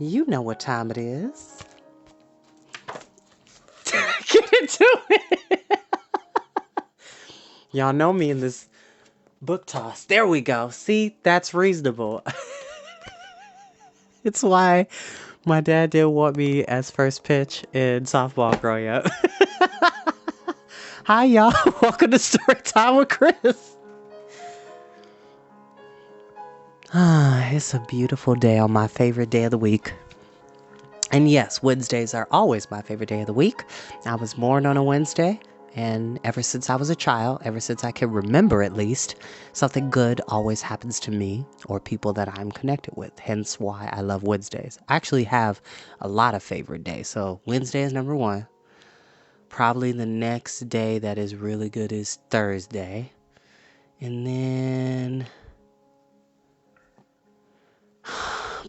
You know what time it is. Get into it. Y'all know me in this book toss. There we go. See, that's reasonable. It's why my dad didn't want me as first pitch in softball growing up. Hi, y'all. Welcome to Storytime with Chris. It's a beautiful day on my favorite day of the week. And yes, Wednesdays are always my favorite day of the week. I was born on a Wednesday, and ever since I was a child, ever since I can remember at least, something good always happens to me or people that I'm connected with. Hence why I love Wednesdays. I actually have a lot of favorite days. So Wednesday is number one. Probably the next day that is really good is Thursday. And then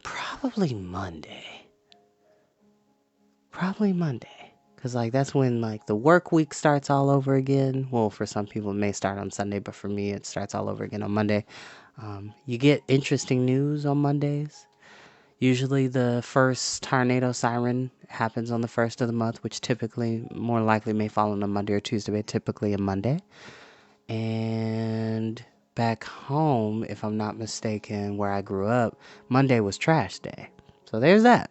probably Monday. Because, that's when, the work week starts all over again. Well, for some people, it may start on Sunday, but for me, it starts all over again on Monday. You get interesting news on Mondays. Usually, the first tornado siren happens on the first of the month, which typically, more likely, may fall on a Monday or Tuesday, but typically a Monday. And back home, if I'm not mistaken, where I grew up, Monday was trash day. So there's that.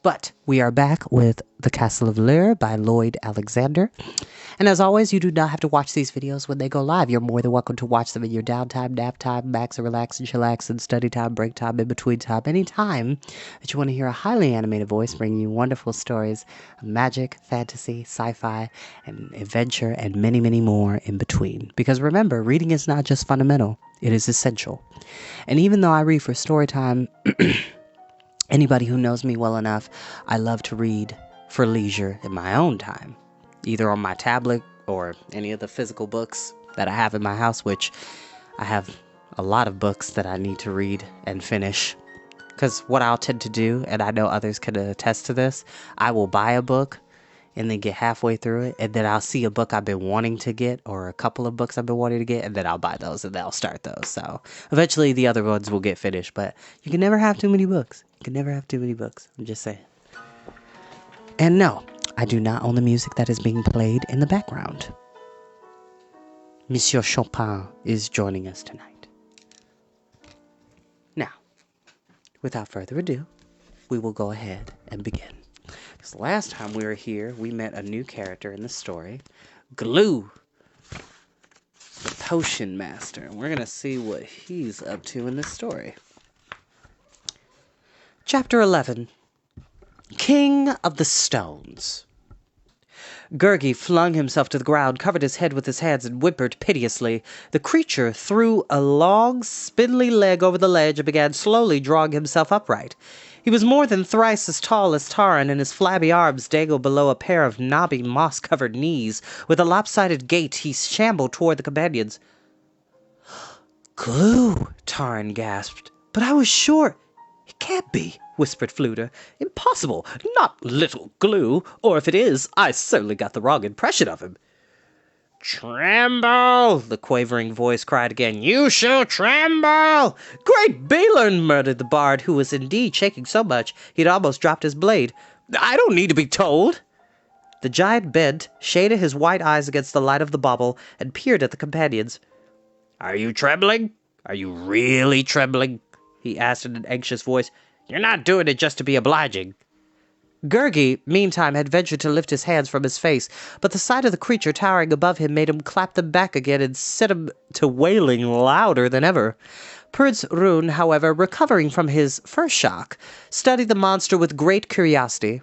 But we are back with The Castle of Llyr by Lloyd Alexander. And as always, you do not have to watch these videos when they go live. You're more than welcome to watch them in your downtime, nap time, max and relax and chillax and study time, break time, in between time, any time that you want to hear a highly animated voice bringing you wonderful stories of magic, fantasy, sci-fi, and adventure, and many, many more in between. Because remember, reading is not just fundamental, it is essential. And even though I read for Storytime, anybody who knows me well enough, I love to read for leisure in my own time, either on my tablet or any of the physical books that I have in my house, which I have a lot of books that I need to read and finish. Because what I'll tend to do, and I know others can attest to this, I will buy a book and then get halfway through it, and then I'll see a book I've been wanting to get, or a couple of books I've been wanting to get, and then I'll buy those, and then I'll start those. So eventually the other ones will get finished, but you can never have too many books. You can never have too many books. I'm just saying. And no, I do not own the music that is being played in the background. Monsieur Chopin is joining us tonight. Now, without further ado, we will go ahead and begin. Because last time we were here, we met a new character in the story, Glue, the potion master. And we're going to see what he's up to in this story. Chapter 11, King of the Stones. Gurgi flung himself to the ground, covered his head with his hands, and whimpered piteously. The creature threw a long, spindly leg over the ledge and began slowly drawing himself upright. He was more than thrice as tall as Taran, and his flabby arms dangled below a pair of knobby, moss-covered knees. With a lopsided gait, he shambled toward the companions. "Glue," Taran gasped. "But I was sure—" "It can't be," whispered Fluter. "Impossible. Not little Glue. Or if it is, I certainly got the wrong impression of him." "Tremble!" the quavering voice cried again. "You shall tremble!" "Great Llyr!" murmured the bard, who was indeed shaking so much he'd almost dropped his blade. "I don't need to be told." The giant bent, shaded his white eyes against the light of the bauble, and peered at the companions. "Are you trembling? Are you really trembling?" he asked in an anxious voice. "You're not doing it just to be obliging." Gurgi, meantime, had ventured to lift his hands from his face, but the sight of the creature towering above him made him clap them back again and set him to wailing louder than ever. Prince Rune, however, recovering from his first shock, studied the monster with great curiosity.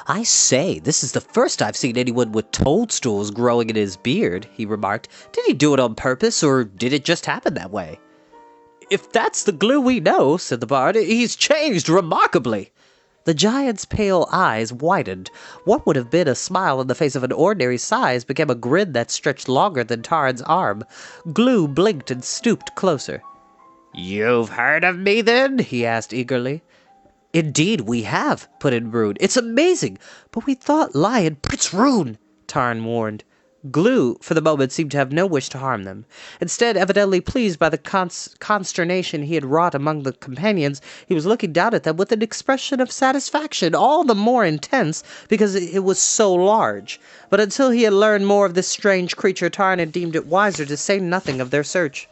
"I say, this is the first I've seen anyone with toadstools growing in his beard," he remarked. "Did he do it on purpose, or did it just happen that way?" "If that's the Glue we know," said the bard, "he's changed remarkably." The giant's pale eyes widened. What would have been a smile on the face of an ordinary size became a grin that stretched longer than Taran's arm. Glue blinked and stooped closer. "You've heard of me, then?" he asked eagerly. "Indeed we have," put in Rune. "It's amazing. But we thought Lion—" "Prince Rune!" Taran warned. Glue, for the moment, seemed to have no wish to harm them. Instead, evidently pleased by the consternation he had wrought among the companions, he was looking down at them with an expression of satisfaction, all the more intense because it was so large. But until he had learned more of this strange creature, Taran had deemed it wiser to say nothing of their search.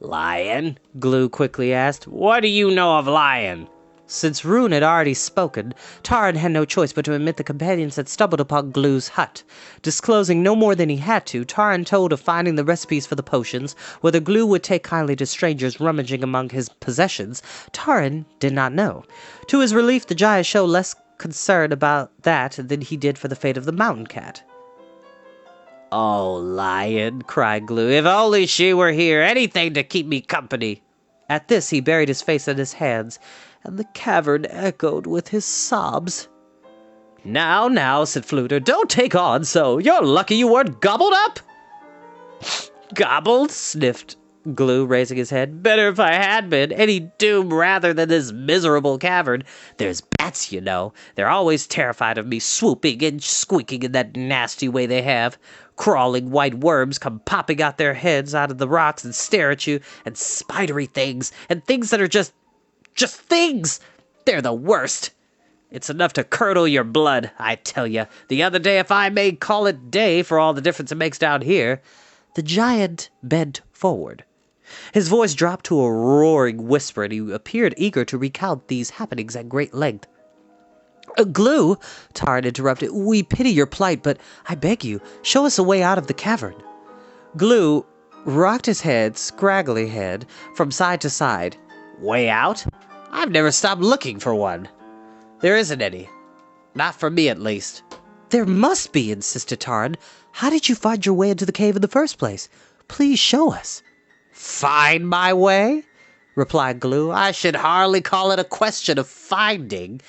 "Lion?" Glue quickly asked. "What do you know of Lion?" Since Rune had already spoken, Taran had no choice but to admit the companions had stumbled upon Glue's hut. Disclosing no more than he had to, Taran told of finding the recipes for the potions. Whether Glue would take kindly to strangers rummaging among his possessions, Taran did not know. To his relief, the giant showed less concern about that than he did for the fate of the mountain cat. "Oh, Lion," cried Glue, "if only she were here, anything to keep me company." At this he buried his face in his hands, and the cavern echoed with his sobs. Now, said Fluter, "don't take on so. You're lucky you weren't gobbled up." "Gobbled?" sniffed Glue, raising his head. "Better if I had been. Any doom rather than this miserable cavern. There's bats, you know. They're always terrified of me, swooping and squeaking in that nasty way they have. Crawling white worms come popping out their heads out of the rocks and stare at you, and spidery things, and things that are just things. They're the worst. It's enough to curdle your blood, I tell you. The other day, if I may call it day for all the difference it makes down here." The giant bent forward. His voice dropped to a roaring whisper, and he appeared eager to recount these happenings at great length. "Glue," Taran interrupted, "we pity your plight, but I beg you, show us a way out of the cavern." Glue rocked his scraggly head, from side to side. "Way out? I've never stopped looking for one. There isn't any. Not for me, at least." "There must be," insisted Taran. "How did you find your way into the cave in the first place? Please show us." "Find my way?" replied Glue. "I should hardly call it a question of finding.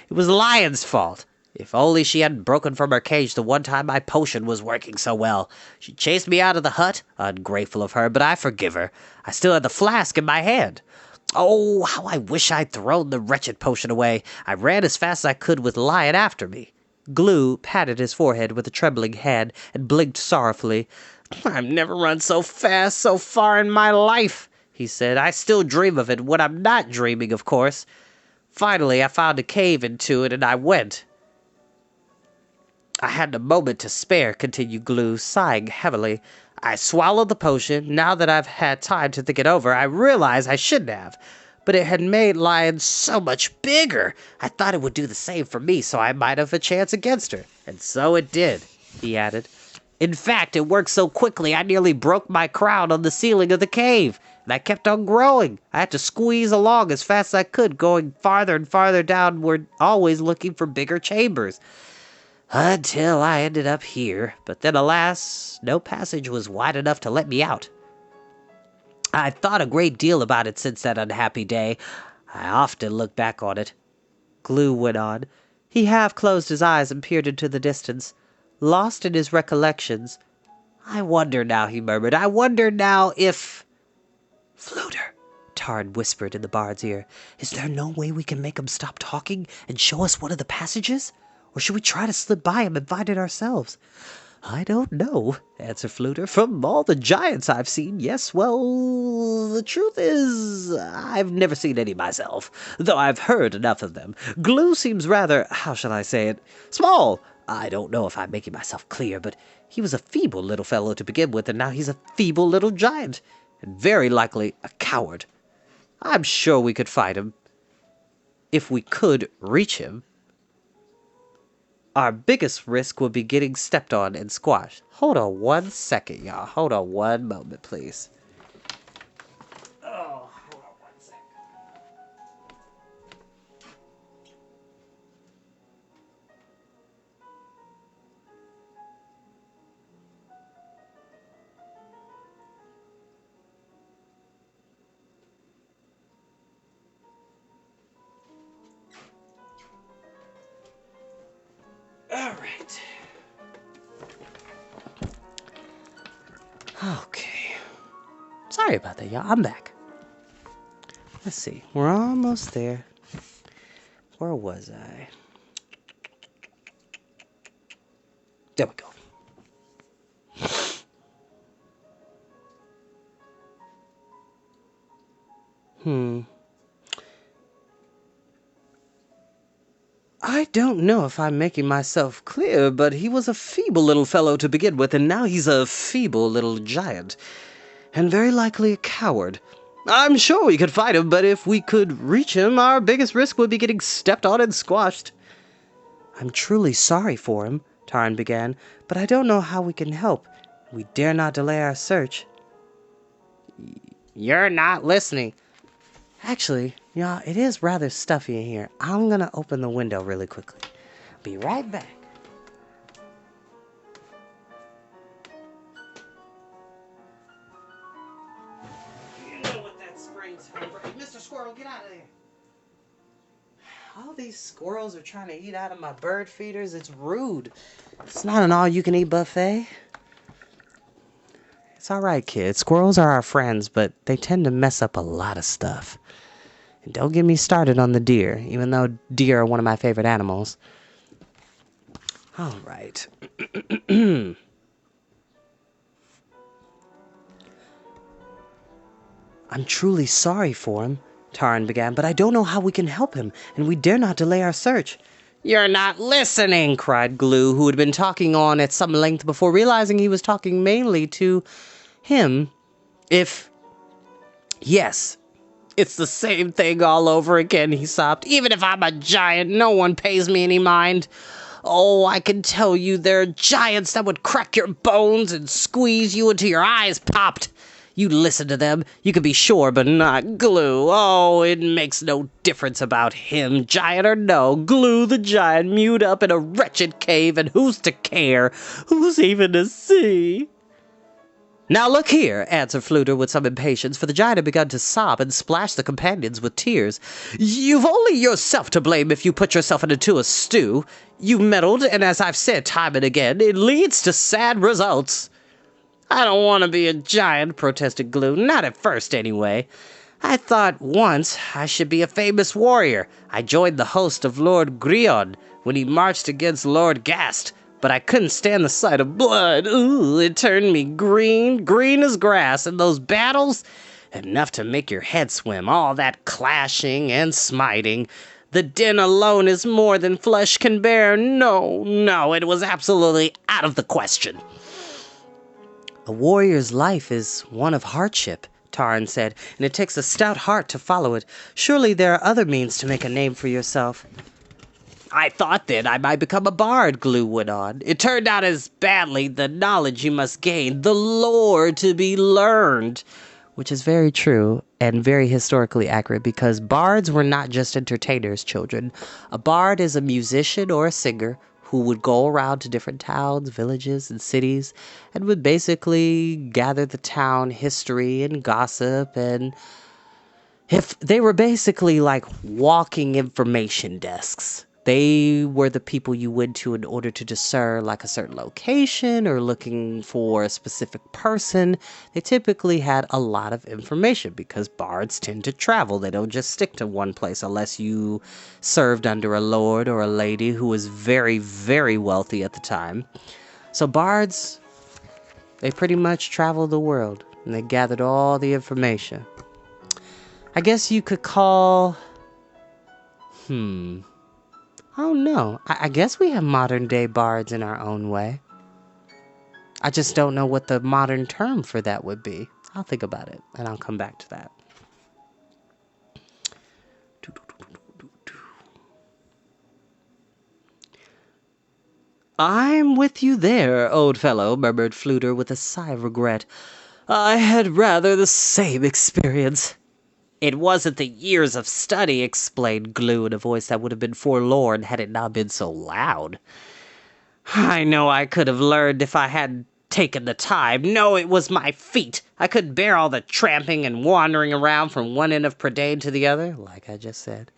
It was Lion's fault. If only she hadn't broken from her cage the one time my potion was working so well. She chased me out of the hut. Ungrateful of her, but I forgive her. I still had the flask in my hand. Oh, how I wish I'd thrown the wretched potion away. I ran as fast as I could with Lion after me." Glue patted his forehead with a trembling hand and blinked sorrowfully. "I've never run so fast, so far in my life," he said. "I still dream of it when I'm not dreaming, of course. Finally, I found a cave into it, and I went. I hadn't a moment to spare," continued Glue, sighing heavily. "I swallowed the potion. Now that I've had time to think it over, I realize I shouldn't have. But it had made Lion so much bigger. I thought it would do the same for me, so I might have a chance against her. And so it did," he added. "In fact, it worked so quickly I nearly broke my crown on the ceiling of the cave. And I kept on growing. I had to squeeze along as fast as I could, going farther and farther downward, always looking for bigger chambers. Until I ended up here. But then, alas, no passage was wide enough to let me out. I've thought a great deal about it since that unhappy day. I often look back on it." Glue went on. He half closed his eyes and peered into the distance, lost in his recollections. "I wonder now," he murmured. "I wonder now if—" "Fluter," Taran whispered in the bard's ear, "is there no way we can make him stop talking and show us one of the passages? Or should we try to slip by him and find it ourselves?" "I don't know," answered Fluter. "From all the giants I've seen, yes, well, the truth is, I've never seen any myself, though I've heard enough of them. Glue seems rather, how shall I say it, small. I don't know if I'm making myself clear, but he was a feeble little fellow to begin with, and now he's a feeble little giant, and very likely a coward. I'm sure we could fight him, if we could reach him. Our biggest risk would be getting stepped on and squashed." Hold on 1 second, y'all. Hold on 1 moment, please. Oh, hold on 1 second. All right. Okay. Sorry about that, y'all. I'm back. Let's see. We're almost there. Where was I? There we go. I don't know if I'm making myself clear, but he was a feeble little fellow to begin with, and now he's a feeble little giant. And very likely a coward. I'm sure we could fight him, but if we could reach him, our biggest risk would be getting stepped on and squashed. I'm truly sorry for him, Taran began, but I don't know how we can help. We dare not delay our search. You're not listening. Actually, y'all, it is rather stuffy in here. I'm gonna open the window really quickly. Be right back. You know what that springtime break. Mr. Squirrel, get out of there. All these squirrels are trying to eat out of my bird feeders. It's rude. It's not an all-you-can-eat buffet. It's alright, kids. Squirrels are our friends, but they tend to mess up a lot of stuff. And don't get me started on the deer, even though deer are one of my favorite animals. Alright. I'm truly sorry for him, Taran began, but I don't know how we can help him, and we dare not delay our search. You're not listening, cried Glue, who had been talking on at some length before realizing he was talking mainly to him. Yes, it's the same thing all over again, he sobbed. Even if I'm a giant, no one pays me any mind. Oh, I can tell you there are giants that would crack your bones and squeeze you until your eyes popped. You listen to them, you can be sure, but not Glue. Oh, it makes no difference about him, giant or no. Glue the giant, mewed up in a wretched cave, and who's to care? Who's even to see? Now look here, answered Fluter with some impatience, for the giant had begun to sob and splash the companions with tears. You've only yourself to blame if you put yourself into a stew. You meddled, and as I've said time and again, it leads to sad results. I don't want to be a giant, protested Glue. Not at first, anyway. I thought once I should be a famous warrior. I joined the host of Lord Grion when he marched against Lord Gast, but I couldn't stand the sight of blood. Ooh, it turned me green as grass, and those battles, enough to make your head swim, all that clashing and smiting. The din alone is more than flesh can bear. No, it was absolutely out of the question. A warrior's life is one of hardship, Taran said, and it takes a stout heart to follow it. Surely there are other means to make a name for yourself. I thought then I might become a bard, Glue went on. It turned out as badly the knowledge you must gain, the lore to be learned. Which is very true and very historically accurate, because bards were not just entertainers, children. A bard is a musician or a singer who would go around to different towns, villages, and cities, and would basically gather the town history and gossip, and if they were basically like walking information desks. They were the people you went to in order to discern like a certain location or looking for a specific person. They typically had a lot of information because bards tend to travel. They don't just stick to one place unless you served under a lord or a lady who was very, very wealthy at the time. So bards, they pretty much traveled the world and they gathered all the information. I guess you could call... Oh no, I guess we have modern day bards in our own way. I just don't know what the modern term for that would be. I'll think about it and I'll come back to that. I'm with you there, old fellow, murmured Fluter with a sigh of regret. I had rather the same experience. It wasn't the years of study, explained Glue in a voice that would have been forlorn had it not been so loud. I know I could have learned if I hadn't taken the time. No, it was my feet. I couldn't bear all the tramping and wandering around from one end of Prydain to the other, like I just said,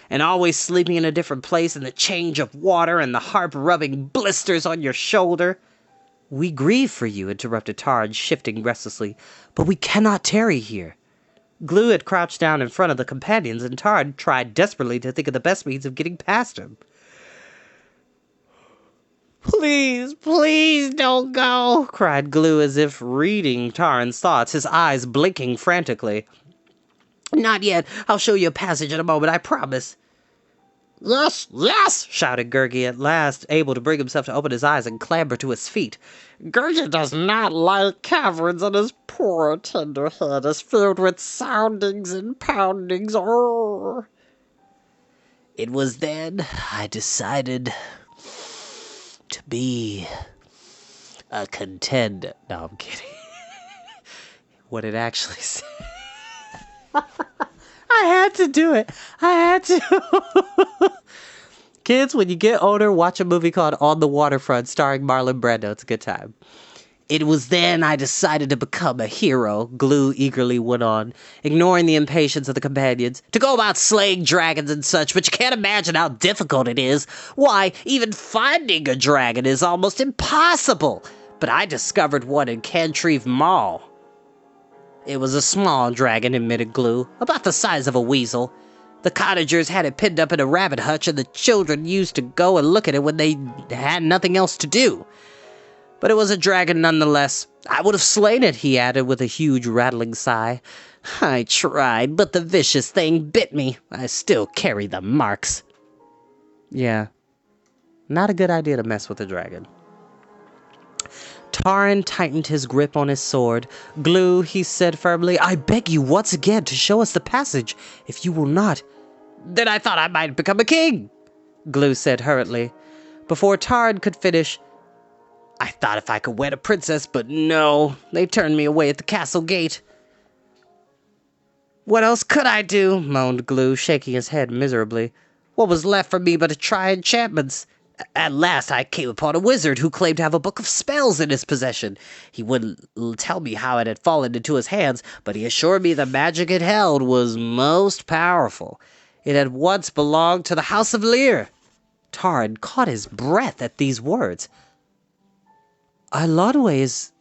and always sleeping in a different place, and the change of water, and the harp rubbing blisters on your shoulder. We grieve for you, interrupted Taran, shifting restlessly, but we cannot tarry here. Glue had crouched down in front of the companions, and Taran tried desperately to think of the best means of getting past him. Please don't go, cried Glue as if reading Taran's thoughts, his eyes blinking frantically. Not yet. I'll show you a passage in a moment, I promise. Yes, yes, shouted Gurgi at last, able to bring himself to open his eyes and clamber to his feet. Gurgi does not like caverns, and his poor tender head is filled with soundings and poundings. Oh. It was then I decided to be a contender. No, I'm kidding. What it actually said. I had to do it. I had to. Kids, when you get older, watch a movie called On the Waterfront starring Marlon Brando. It's a good time. It was then I decided to become a hero, Glue eagerly went on, ignoring the impatience of the companions, to go about slaying dragons and such, but you can't imagine how difficult it is. Why, even finding a dragon is almost impossible. But I discovered one in Cantreve Mall. It was a small dragon, admitted Glue, about the size of a weasel. The cottagers had it pinned up in a rabbit hutch, and the children used to go and look at it when they had nothing else to do. But it was a dragon nonetheless. I would have slain it, he added with a huge rattling sigh. I tried, but the vicious thing bit me. I still carry the marks. Yeah, not a good idea to mess with a dragon. Taran tightened his grip on his sword. Glue, he said firmly, I beg you once again to show us the passage. If you will not... Then I thought I might become a king, Glue said hurriedly. Before Taran could finish, I thought if I could wed a princess, but no, they turned me away at the castle gate. What else could I do? Moaned Glue, shaking his head miserably. What was left for me but to try enchantments? At last I came upon a wizard who claimed to have a book of spells in his possession. He wouldn't tell me how it had fallen into his hands, but he assured me the magic it held was most powerful. It had once belonged to the house of Llyr. Taran caught his breath at these words. Eilonwy is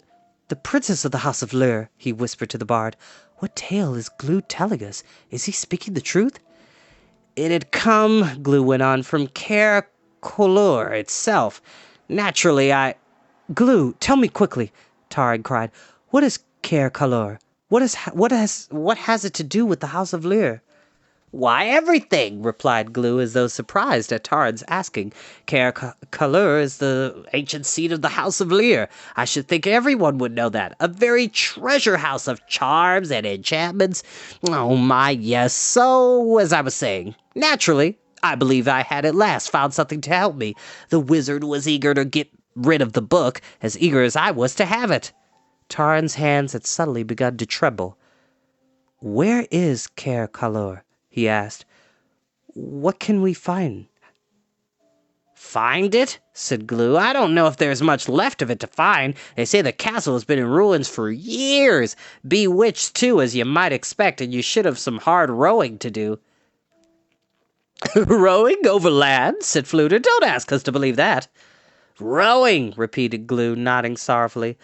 the princess of the house of Llyr, he whispered to the bard. What tale is Glue telling us? Is he speaking the truth? It had come, Glue went on, from Caer Llyr itself. Naturally, Glue, tell me quickly, Taran cried. What is Caer Llyr? What has it to do with the house of Llyr? Why, everything, replied Glue, as though surprised at Taran's asking. Caer Llyr is the ancient seat of the house of Llyr. I should think everyone would know that. A very treasure house of charms and enchantments. Oh my, yes. So, as I was saying, naturally, I believe I had at last found something to help me. The wizard was eager to get rid of the book, as eager as I was to have it. Taran's hands had suddenly begun to tremble. Where is Caer Llyr? He asked. What can we find? Find it? Said Glue. I don't know if there's much left of it to find. They say the castle has been in ruins for years. Bewitched, too, as you might expect, and you should have some hard rowing to do. Rowing over land? Said Fluter. Don't ask us to believe that. Rowing, repeated Glue, nodding sorrowfully.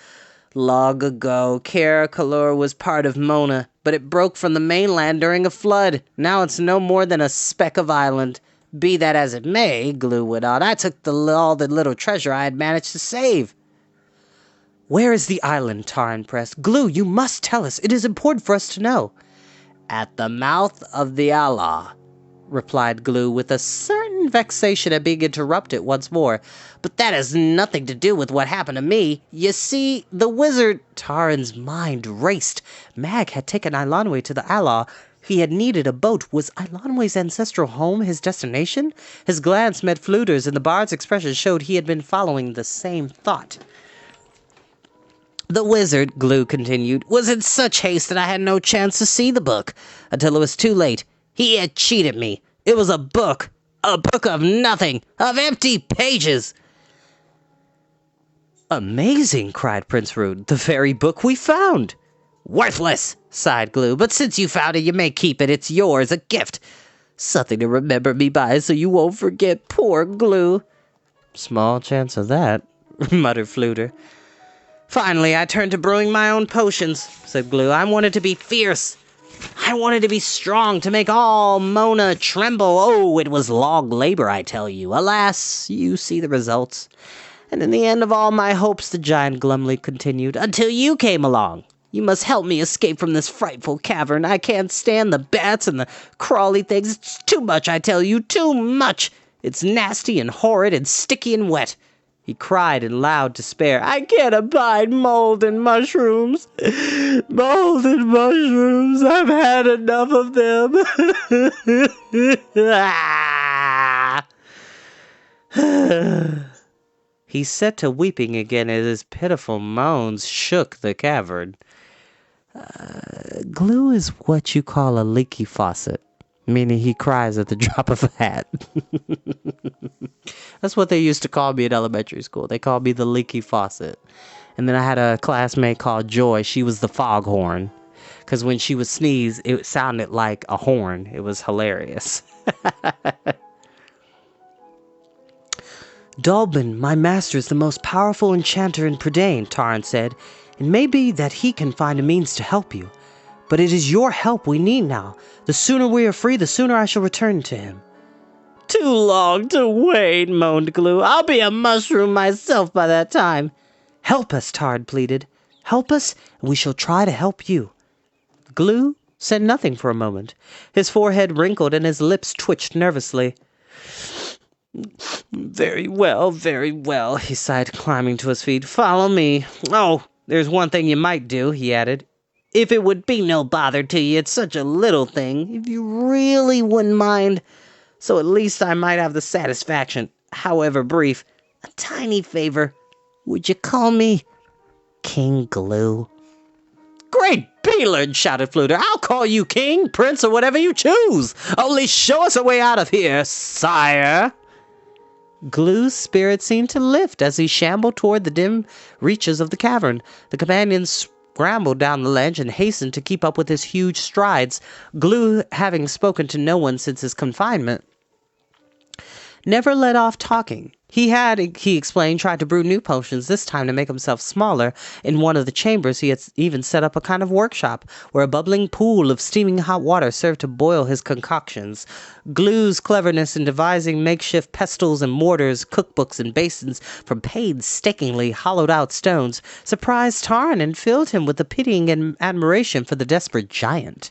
Long ago, Caer Llyr was part of Mona, but it broke from the mainland during a flood. Now it's no more than a speck of island. Be that as it may, Glue went on, I took all the little treasure I had managed to save. Where is the island? Taran pressed. Glue, you must tell us. It is important for us to know. At the mouth of the Llyr, replied Glue, with a certain vexation at being interrupted once more. But that has nothing to do with what happened to me. You see, the wizard... Taran's mind raced. Mag had taken Eilonwy to the Llyr. He had needed a boat. Was Eilonwy's ancestral home his destination? His glance met Fluter's, and the bard's expression showed he had been following the same thought. The wizard, Glue continued, was in such haste that I had no chance to see the book, until it was too late. He had cheated me. It was a book of nothing, of empty pages. Amazing, cried Prince Rude. The very book we found. Worthless, sighed Glue, but since you found it, you may keep it. It's yours, a gift. Something to remember me by so you won't forget poor Glue. Small chance of that, muttered Fluter. Finally, I turned to brewing my own potions, said Glue. I wanted to be fierce. I wanted to be strong, to make all Mona tremble. Oh, it was long labor, I tell you. Alas, you see the results. And in the end of all my hopes, the giant glumly continued, until you came along. You must help me escape from this frightful cavern. I can't stand the bats and the crawly things. It's too much, I tell you, too much. It's nasty and horrid and sticky and wet." He cried in loud despair. "I can't abide mold and mushrooms. Mold and mushrooms. I've had enough of them." He set to weeping again as his pitiful moans shook the cavern. Glue is what you call a leaky faucet, meaning he cries at the drop of a hat. That's what they used to call me in elementary school. They called me the leaky faucet. And then I had a classmate called Joy. She was the foghorn, because when she would sneeze, it sounded like a horn. It was hilarious. "Dolben, my master, is the most powerful enchanter in Prydain," Taran said. "It may be that he can find a means to help you. But it is your help we need now. The sooner we are free, the sooner I shall return to him." "Too long to wait," moaned Glue. "I'll be a mushroom myself by that time." "Help us," Taran pleaded. "Help us, and we shall try to help you." Glue said nothing for a moment. His forehead wrinkled and his lips twitched nervously. Very well, he sighed, climbing to his feet. "Follow me. Oh, there's one thing you might do," he added. "If it would be no bother to you, it's such a little thing. If you really wouldn't mind, so at least I might have the satisfaction, however brief, a tiny favor. Would you call me King Glue?" "Great Beelard," shouted Fluter. "I'll call you king, prince, or whatever you choose. Only show us a way out of here, sire." Glue's spirit seemed to lift as he shambled toward the dim reaches of the cavern. The companions scrambled down the ledge and hastened to keep up with his huge strides. Glue, having spoken to no one since his confinement, never let off talking. He had, he explained, tried to brew new potions, this time to make himself smaller. In one of the chambers, he had even set up a kind of workshop, where a bubbling pool of steaming hot water served to boil his concoctions. Glue's cleverness in devising makeshift pestles and mortars, cookbooks and basins from painstakingly hollowed-out stones surprised Taran and filled him with a pitying admiration for the desperate giant.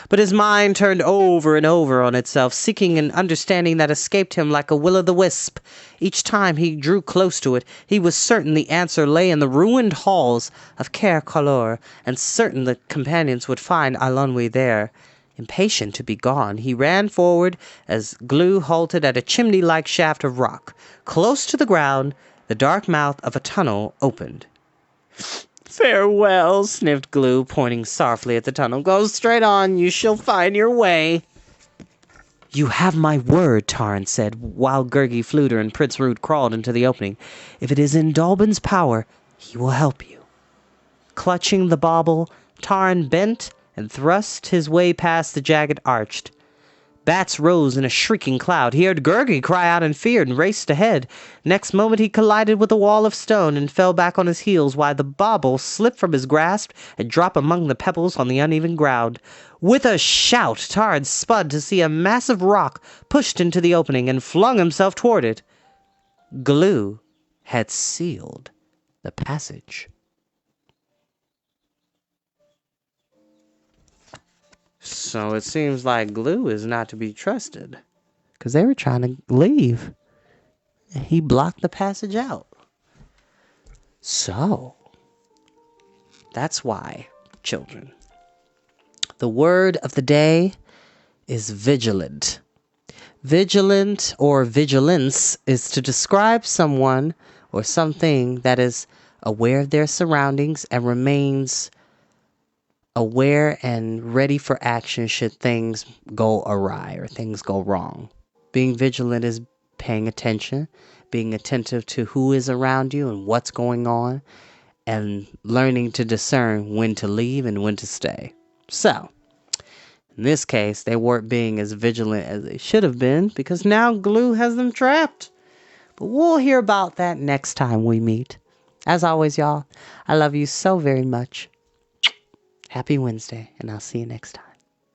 But his mind turned over and over on itself, seeking an understanding that escaped him like a will-o'-the-wisp. Each time he drew close to it, he was certain the answer lay in the ruined halls of Caer Calor, and certain the companions would find Eilonwy there. Impatient to be gone, he ran forward as Glue halted at a chimney-like shaft of rock. Close to the ground, the dark mouth of a tunnel opened. "Farewell," sniffed Glue, pointing sorrowfully at the tunnel. "Go straight on. You shall find your way." "You have my word," Taran said, while Gurgi, Fluter, and Prince Root crawled into the opening. "If it is in Dolben's power, he will help you." Clutching the bauble, Taran bent and thrust his way past the jagged arch. Bats rose in a shrieking cloud. He heard Gurgi cry out in fear and raced ahead. Next moment he collided with a wall of stone and fell back on his heels while the bauble slipped from his grasp and dropped among the pebbles on the uneven ground. With a shout, Taran spun to see a massive rock pushed into the opening and flung himself toward it. Glue had sealed the passage. So it seems like Glue is not to be trusted, because they were trying to leave. And he blocked the passage out. So, that's why, children. The word of the day is vigilant. Vigilant or vigilance is to describe someone or something that is aware of their surroundings and remains aware and ready for action should things go awry or things go wrong. Being vigilant is paying attention, being attentive to who is around you and what's going on, and learning to discern when to leave and when to stay. So, in this case, they weren't being as vigilant as they should have been because now Glue has them trapped. But we'll hear about that next time we meet. As always, y'all, I love you so very much. Happy Wednesday, and I'll see you next time.